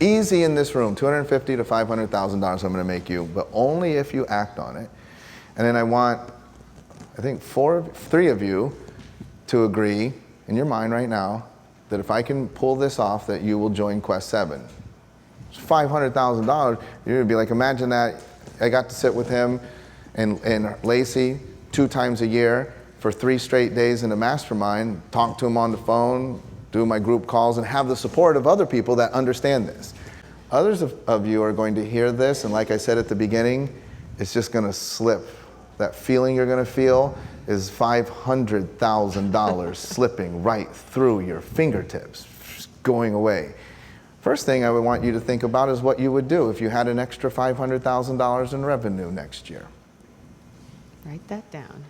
Easy in this room, $250,000 to $500,000 I'm gonna make you, but only if you act on it. And then I want, I think three of you to agree in your mind right now that if I can pull this off, that you will join Quest 7. It's $500,000, you're gonna be like, imagine that, I got to sit with him and Lacey 2 times a year for 3 straight days in a mastermind, talk to him on the phone, do my group calls, and have the support of other people that understand this. Others of you are going to hear this, and like I said at the beginning, it's just gonna slip. That feeling you're gonna feel is $500,000 slipping right through your fingertips, just going away. First thing I would want you to think about is what you would do if you had an extra $500,000 in revenue next year. Write that down.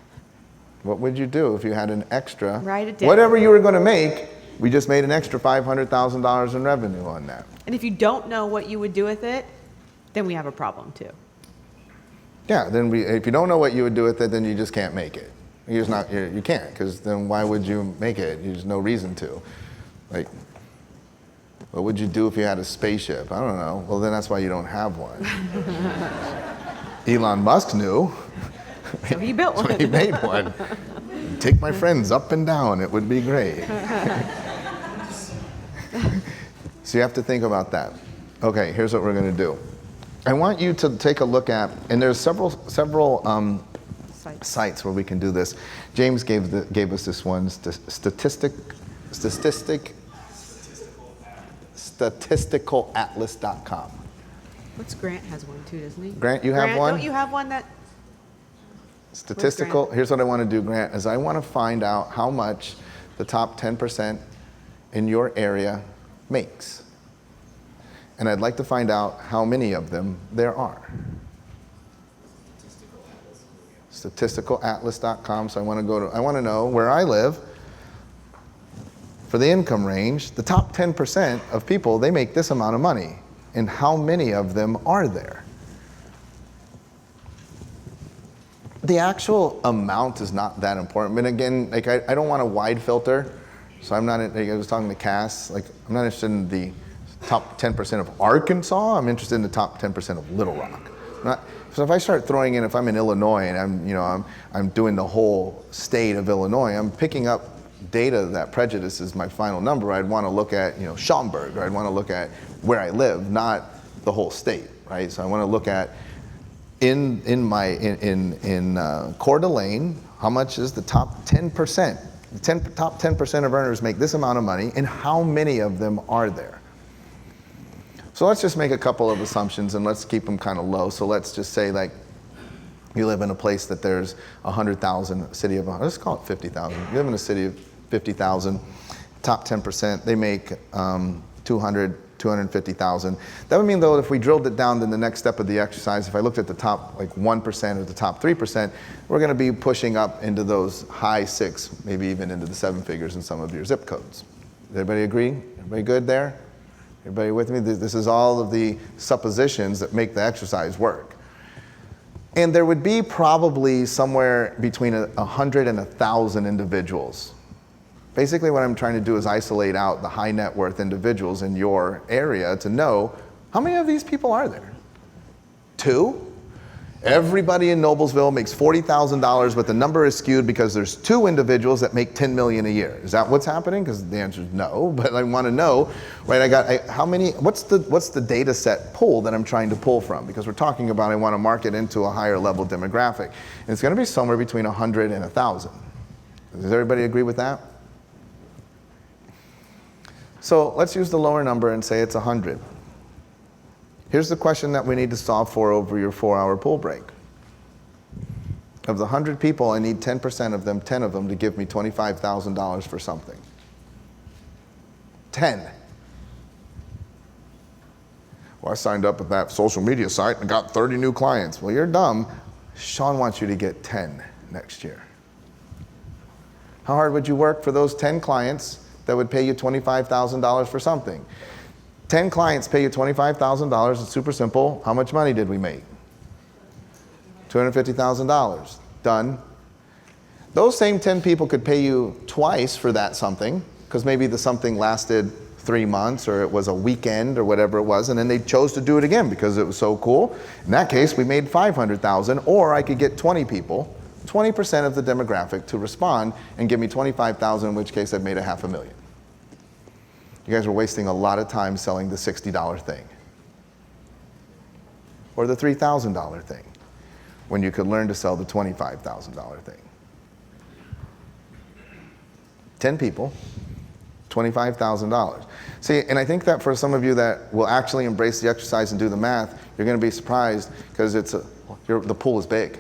What would you do if you had an extra? Write it down. Whatever you were gonna make, we just made an extra $500,000 in revenue on that. And if you don't know what you would do with it, then we have a problem too. Yeah, then if you don't know what you would do with it, then you just can't make it. You can't, because then why would you make it? There's no reason to. Like, what would you do if you had a spaceship? I don't know. Well, then that's why you don't have one. Elon Musk knew. So he built one. So he made one. Take my friends up and down, it would be great. So you have to think about that. Okay, here's what we're gonna do. I want you to take a look at, and there's several sites where we can do this. James gave us this one, statisticalatlas.com. What's Grant has one too, doesn't he? Grant, you have one? Don't you have one that? Statistical, here's what I want to do, Grant, is I want to find out how much the top 10% in your area makes. And I'd like to find out how many of them there are. Statisticalatlas.com. So I want to know where I live, for the income range, the top 10% of people, they make this amount of money. And how many of them are there? The actual amount is not that important. But again, like I don't want a wide filter. So I'm not, like I was talking to Cass, like I'm not interested in the top 10% of Arkansas. I'm interested in the top 10% of Little Rock. So if I start throwing in, if I'm in Illinois and I'm doing the whole state of Illinois, I'm picking up data that prejudices my final number. I'd want to look at Schaumburg, or I'd want to look at where I live, not the whole state, right? So I want to look at in Coeur d'Alene, how much is the top 10%? Top 10% of earners make this amount of money, and how many of them are there? So let's just make a couple of assumptions, and let's keep them kind of low. So let's just say, like, you live in a place that there's 100,000, a city of, let's call it 50,000. You live in a city of 50,000, top 10%, they make 250,000. That would mean, though, if we drilled it down, then the next step of the exercise, if I looked at the top 1% or the top 3%, we're gonna be pushing up into those high 6, maybe even into the 7 figures in some of your zip codes. Does everybody agree? Everybody good there? Everybody with me? This is all of the suppositions that make the exercise work. And there would be probably somewhere between 100 and 1,000 individuals. Basically what I'm trying to do is isolate out the high net worth individuals in your area to know how many of these people are there? 2? Everybody in Noblesville makes $40,000, but the number is skewed because there's 2 individuals that make $10 million a year. Is that what's happening? Because the answer is no, but I want to know, right? How many? What's the data set pool that I'm trying to pull from? Because we're talking about I want to market into a higher level demographic, and it's going to be somewhere between 100 and 1,000. Does everybody agree with that? So let's use the lower number and say it's 100. Here's the question that we need to solve for over your 4-hour pool break. Of the 100 people, I need 10% of them, 10 of them, to give me $25,000 for something. 10. Well, I signed up at that social media site and got 30 new clients. Well, you're dumb. Shawn wants you to get 10 next year. How hard would you work for those 10 clients that would pay you $25,000 for something? 10 clients pay you $25,000. It's super simple. How much money did we make? $250,000. Done. Those same 10 people could pay you twice for that something, because maybe the something lasted 3 months, or it was a weekend, or whatever it was, and then they chose to do it again because it was so cool. In that case, we made 500,000, or I could get 20 people, 20% of the demographic, to respond and give me 25,000, in which case I've made $500,000. You guys were wasting a lot of time selling the $60 thing or the $3,000 thing when you could learn to sell the $25,000 thing. 10 people, $25,000. See, and I think that for some of you that will actually embrace the exercise and do the math, you're going to be surprised because the pool is big.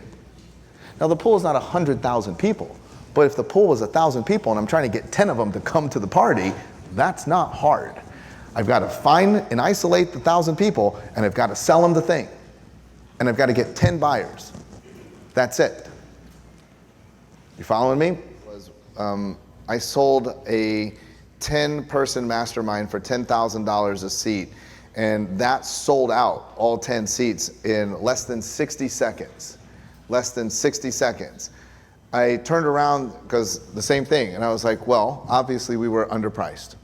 Now, the pool is not 100,000 people, but if the pool was 1,000 people and I'm trying to get 10 of them to come to the party, that's not hard. I've got to find and isolate the 1,000 people, and I've got to sell them the thing. And I've got to get 10 buyers. That's it. You following me? I sold a 10-person mastermind for $10,000 a seat, and that sold out, all 10 seats, in less than 60 seconds. Less than 60 seconds. I turned around, because the same thing, and I was like, well, obviously we were underpriced,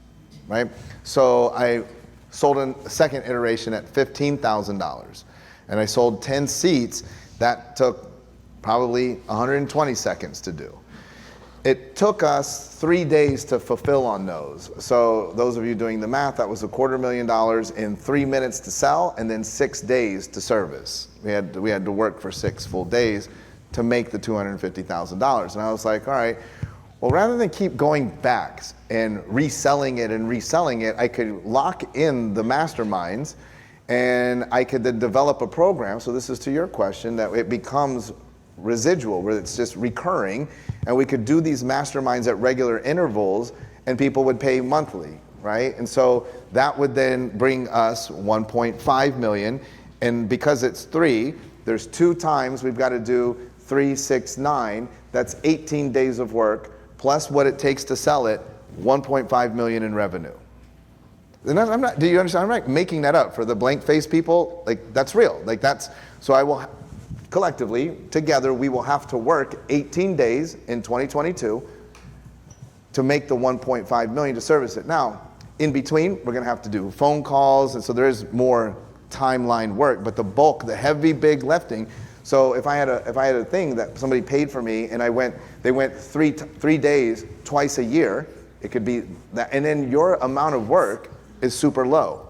right? So I sold a second iteration at $15,000, and I sold 10 seats. That took probably 120 seconds to do. It took us 3 days to fulfill on those. So those of you doing the math, that was $250,000 in 3 minutes to sell, and then 6 days to service. We had to work for 6 full days to make the $250,000. And I was like, all right, well, rather than keep going back and reselling it, I could lock in the masterminds, and I could then develop a program. So this is to your question, that it becomes residual, where it's just recurring, and we could do these masterminds at regular intervals, and people would pay monthly, right? And so that would then bring us 1.5 million, and because it's 3, there's 2 times we've got to do 3, 6, 9. That's 18 days of work, plus what it takes to sell it, 1.5 million in revenue. And I'm not, do you understand? I'm not making that up for the blank face people. Like, that's real. Like, that's, so I will, collectively, together, we will have to work 18 days in 2022 to make the 1.5 million to service it. Now, in between, we're going to have to do phone calls, and so there is more timeline work, but the bulk, the heavy, big lifting. So if I had a thing that somebody paid for me, and they went three days, twice a year, it could be that, and then your amount of work is super low,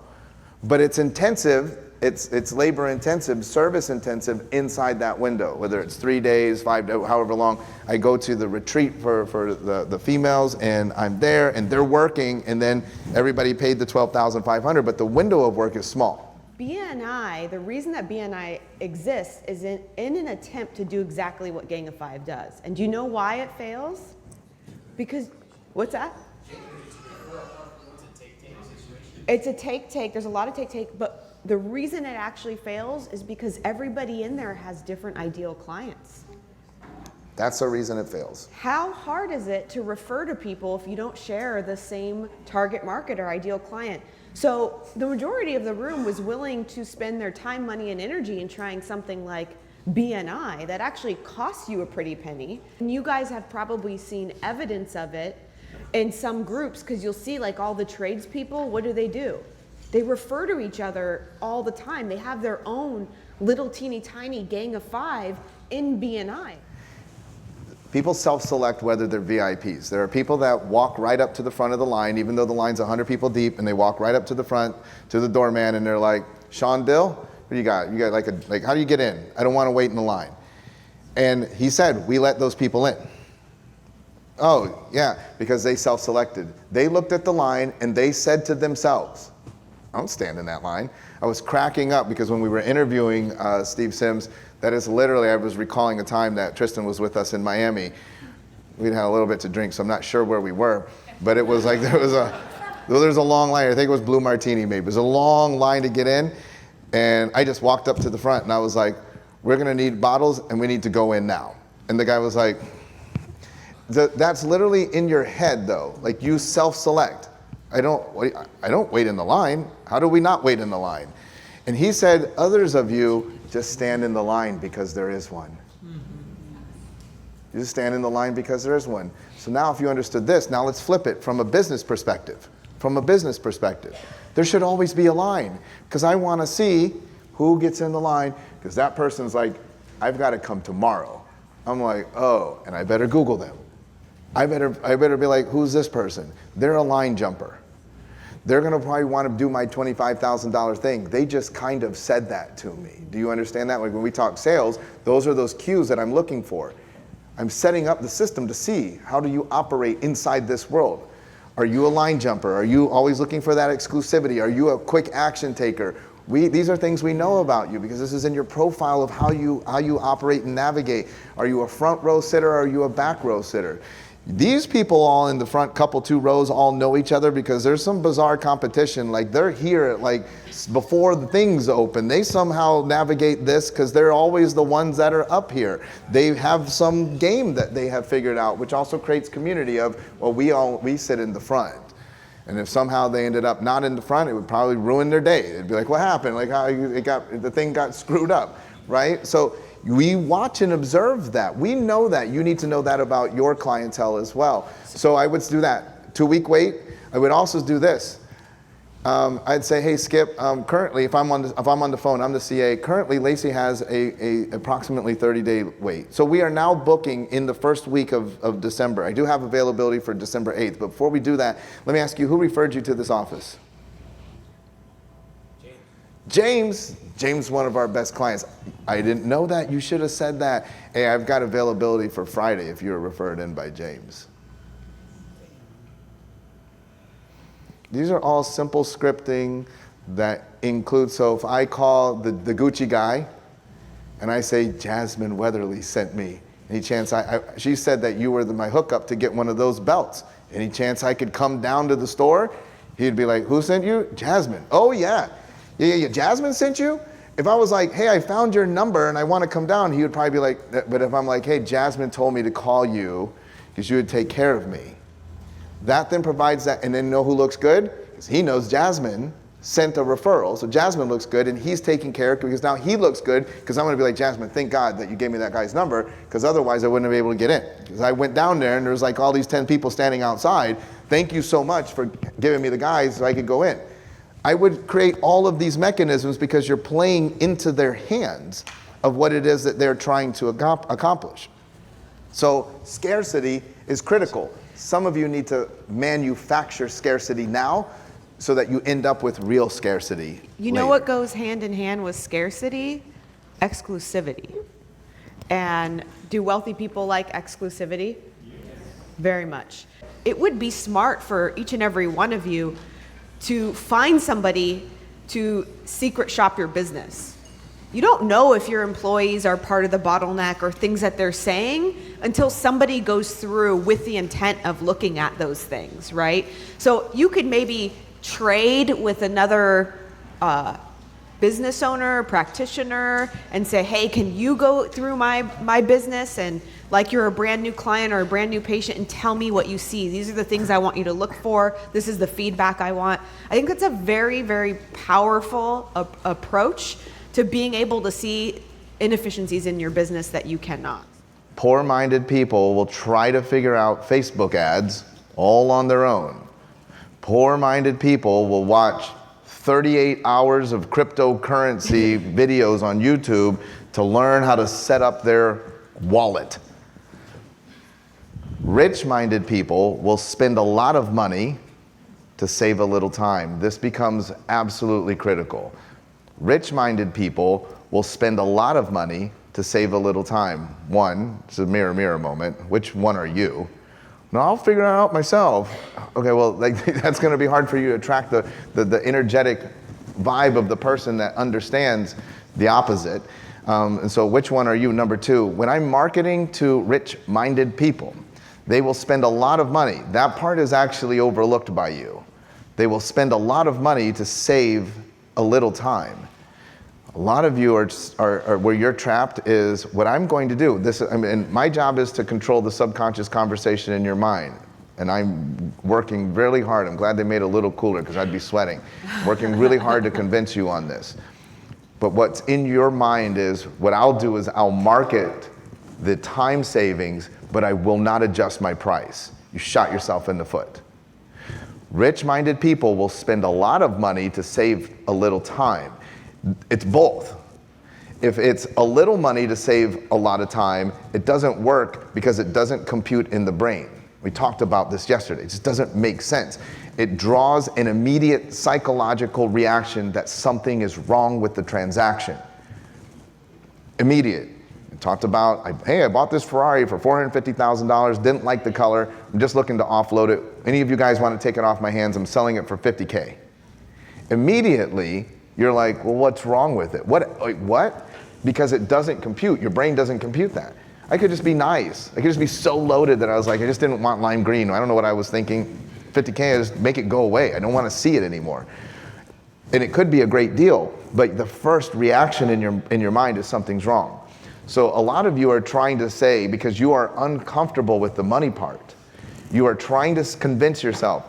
but it's intensive. It's labor intensive, service intensive inside that window, whether it's 3 days, 5 days, however long. I go to the retreat for the females, and I'm there, and they're working, and then everybody paid the $12,500, but the window of work is small. BNI, the reason that BNI exists is in an attempt to do exactly what Gang of Five does. And do you know why it fails? Because, what's that? It's a take-take, there's a lot of take-take, but the reason it actually fails is because everybody in there has different ideal clients. That's the reason it fails. How hard is it to refer to people if you don't share the same target market or ideal client? So the majority of the room was willing to spend their time, money, and energy in trying something like BNI that actually costs you a pretty penny. And you guys have probably seen evidence of it in some groups, because you'll see like all the tradespeople, what do? They refer to each other all the time. They have their own little teeny tiny gang of five in BNI. People self-select whether they're VIPs. There are people that walk right up to the front of the line, even though the line's 100 people deep, and they walk right up to the front, to the doorman, and they're like, Shawn Dill, what do you got? You got like, how do you get in? I don't want to wait in the line. And he said, we let those people in. Oh, yeah, because they self-selected. They looked at the line, and they said to themselves, I don't stand in that line. I was cracking up because when we were interviewing Steve Sims, that is literally, I was recalling a time that Tristan was with us in Miami. We'd had a little bit to drink, so I'm not sure where we were, but it was like there's a long line. I think it was Blue Martini maybe. It was a long line to get in, and I just walked up to the front, and I was like, we're gonna need bottles, and we need to go in now. And the guy was like, that's literally in your head though, like you self-select. I don't wait in the line. How do we not wait in the line? And he said, others of you just stand in the line because there is one. You just stand in the line because there is one. So now if you understood this, now let's flip it from a business perspective. from a business perspective. There should always be a line, because I want to see who gets in the line, because that person's like, I've got to come tomorrow. I'm like, oh, and I better Google them. I better be like, who's this person? They're a line jumper. They're going to probably want to do my $25,000 thing. They just kind of said that to me. Do you understand that? Like when we talk sales, those are those cues that I'm looking for. I'm setting up the system to see, how do you operate inside this world? Are you a line jumper? Are you always looking for that exclusivity? Are you a quick action taker? These are things we know about you, because this is in your profile of how you operate and navigate. Are you a front row sitter, or are you a back row sitter? These people all in the front couple, 2 rows all know each other, because there's some bizarre competition. Like they're here at like before the things open. They somehow navigate this because they're always the ones that are up here. They have some game that they have figured out, which also creates community of, well, we sit in the front. And if somehow they ended up not in the front, it would probably ruin their day. It'd be like, what happened? Like how the thing got screwed up, right? So we watch and observe that. We know that. You need to know that about your clientele as well. So I would do that. 2-week wait. I would also do this. I'd say, hey, Skip, currently, if I'm on the phone, I'm the CA. Currently, Lacey has a approximately 30-day wait. So we are now booking in the first week of December. I do have availability for December 8th. But before we do that, let me ask you, who referred you to this office? James, one of our best clients. I didn't know that. You should have said that. Hey, I've got availability for Friday if you were referred in by James. These are all simple scripting that include, so if I call the Gucci guy and I say, Jasmine Weatherly sent me, any chance she said that you were my hookup to get one of those belts. Any chance I could come down to the store? He'd be like, who sent you? Jasmine. Oh yeah. Yeah, Jasmine sent you? If I was like, hey, I found your number and I want to come down, he would probably be like, but if I'm like, hey, Jasmine told me to call you because you would take care of me. That then provides that, and then you know who looks good? Because he knows Jasmine sent a referral, so Jasmine looks good, and he's taking care of it because now he looks good, because I'm going to be like, Jasmine, thank God that you gave me that guy's number, because otherwise I wouldn't have been able to get in. Because I went down there and there was like all these 10 people standing outside. Thank you so much for giving me the guys so I could go in. I would create all of these mechanisms because you're playing into their hands of what it is that they're trying to accomplish. So scarcity is critical. Some of you need to manufacture scarcity now so that you end up with real scarcity. You know what goes hand in hand with scarcity? Exclusivity. And do wealthy people like exclusivity? Yes. Very much. It would be smart for each and every one of you to find somebody to secret shop your business. You don't know if your employees are part of the bottleneck or things that they're saying until somebody goes through with the intent of looking at those things, right? So you could maybe trade with another business owner, practitioner, and say, hey, can you go through my business and like you're a brand new client or a brand new patient and tell me what you see. These are the things I want you to look for. This is the feedback I want. I think that's a very, very powerful approach to being able to see inefficiencies in your business that you cannot. Poor-minded people will try to figure out Facebook ads all on their own. Poor-minded people will watch 38 hours of cryptocurrency videos on YouTube to learn how to set up their wallet. Rich-minded people will spend a lot of money to save a little time. This becomes absolutely critical. Rich-minded people will spend a lot of money to save a little time. One, it's a mirror, mirror moment. Which one are you? No, I'll figure it out myself. Okay, well, that's going to be hard for you to attract the energetic vibe of the person that understands the opposite. And so which one are you? Number 2, when I'm marketing to rich-minded people, they will spend a lot of money. That part is actually overlooked by you. They will spend a lot of money to save a little time. A lot of you are where you're trapped is what I'm going to do. My job is to control the subconscious conversation in your mind. And I'm working really hard. I'm glad they made it a little cooler because I'd be sweating. Working really hard to convince you on this. But what's in your mind is, what I'll do is I'll market the time savings, but I will not adjust my price. You shot yourself in the foot. Rich-minded people will spend a lot of money to save a little time. It's both. If it's a little money to save a lot of time, it doesn't work because it doesn't compute in the brain. We talked about this yesterday. It just doesn't make sense. It draws an immediate psychological reaction that something is wrong with the transaction. Immediate. We talked about, hey, I bought this Ferrari for $450,000, didn't like the color, I'm just looking to offload it. Any of you guys want to take it off my hands? I'm selling it for $50K. Immediately, you're like, well, what's wrong with it? What? Because it doesn't compute. Your brain doesn't compute that. I could just be nice. I could just be so loaded that I was like, I just didn't want lime green. I don't know what I was thinking. $50K, just make it go away. I don't want to see it anymore. And it could be a great deal, but the first reaction in your mind is something's wrong. So a lot of you are trying to say, because you are uncomfortable with the money part, you are trying to convince yourself,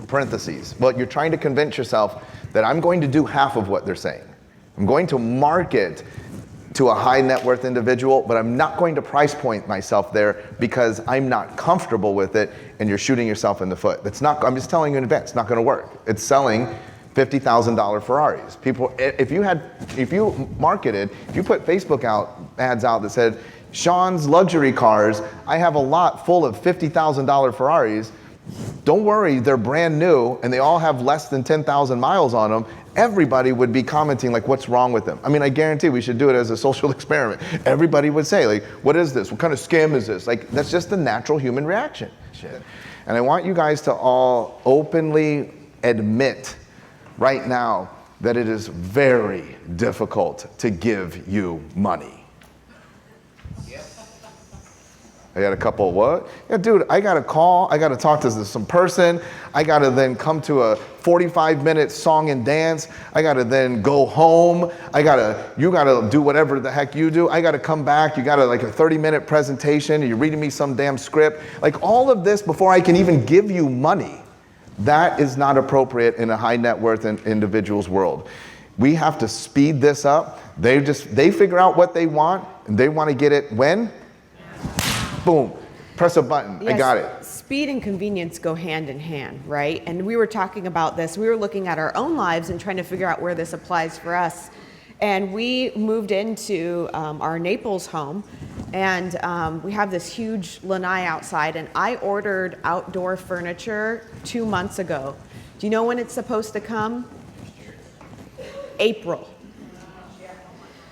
parentheses, well, you're trying to convince yourself that I'm going to do half of what they're saying. I'm going to market to a high net worth individual, but I'm not going to price point myself there because I'm not comfortable with it, and you're shooting yourself in the foot. That's not, I'm just telling you in advance, it's not gonna work. It's selling $50,000 Ferraris. People, if you put Facebook ads out that said, Shawn's luxury cars, I have a lot full of $50,000 Ferraris, don't worry, they're brand new and they all have less than 10,000 miles on them. Everybody would be commenting like, what's wrong with them? I mean, I guarantee we should do it as a social experiment. Everybody would say like, what is this? What kind of scam is this? Like, that's just the natural human reaction. And I want you guys to all openly admit right now that it is very difficult to give you money. I got a couple, what? Yeah, dude, I got to call, I got to talk to some person, I got to then come to a 45-minute song and dance, I got to then go home, you got to do whatever the heck you do, I got to come back, you got to like a 30-minute presentation, you're reading me some damn script, like all of this before I can even give you money. That is not appropriate in a high net worth individual's world. We have to speed this up. They figure out what they want, and they want to get it when? Boom, press a button, yes, I got it. Speed and convenience go hand in hand, right? And we were talking about this, we were looking at our own lives and trying to figure out where this applies for us. And we moved into our Naples home, and we have this huge lanai outside, and I ordered outdoor furniture 2 months ago. Do you know when it's supposed to come? April.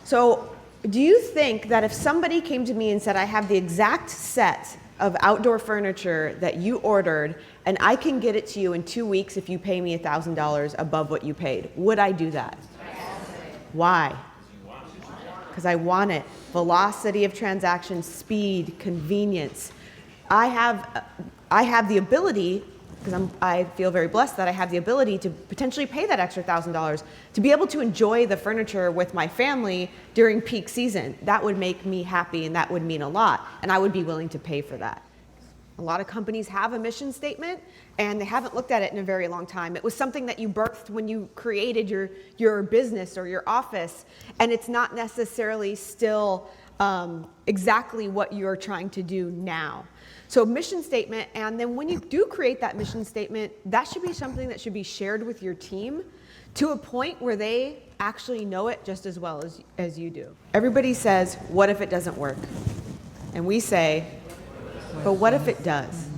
So do you think that if somebody came to me and said, I have the exact set of outdoor furniture that you ordered, and I can get it to you in 2 weeks if you pay me $1,000 above what you paid, would I do that? Why? Because I want it. Velocity of transaction, speed, convenience. I have the ability, because I feel very blessed that I have the ability to potentially pay that extra $1,000 to be able to enjoy the furniture with my family during peak season. That would make me happy, and that would mean a lot, and I would be willing to pay for that. A lot of companies have a mission statement, and they haven't looked at it in a very long time. It was something that you birthed when you created your business or your office, and it's not necessarily still exactly what you're trying to do now. So mission statement, and then when you do create that mission statement, that should be something that should be shared with your team to a point where they actually know it just as well as you do. Everybody says, what if it doesn't work? And we say, but what if it does?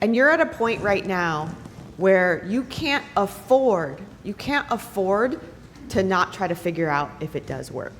And you're at a point right now where you can't afford to not try to figure out if it does work.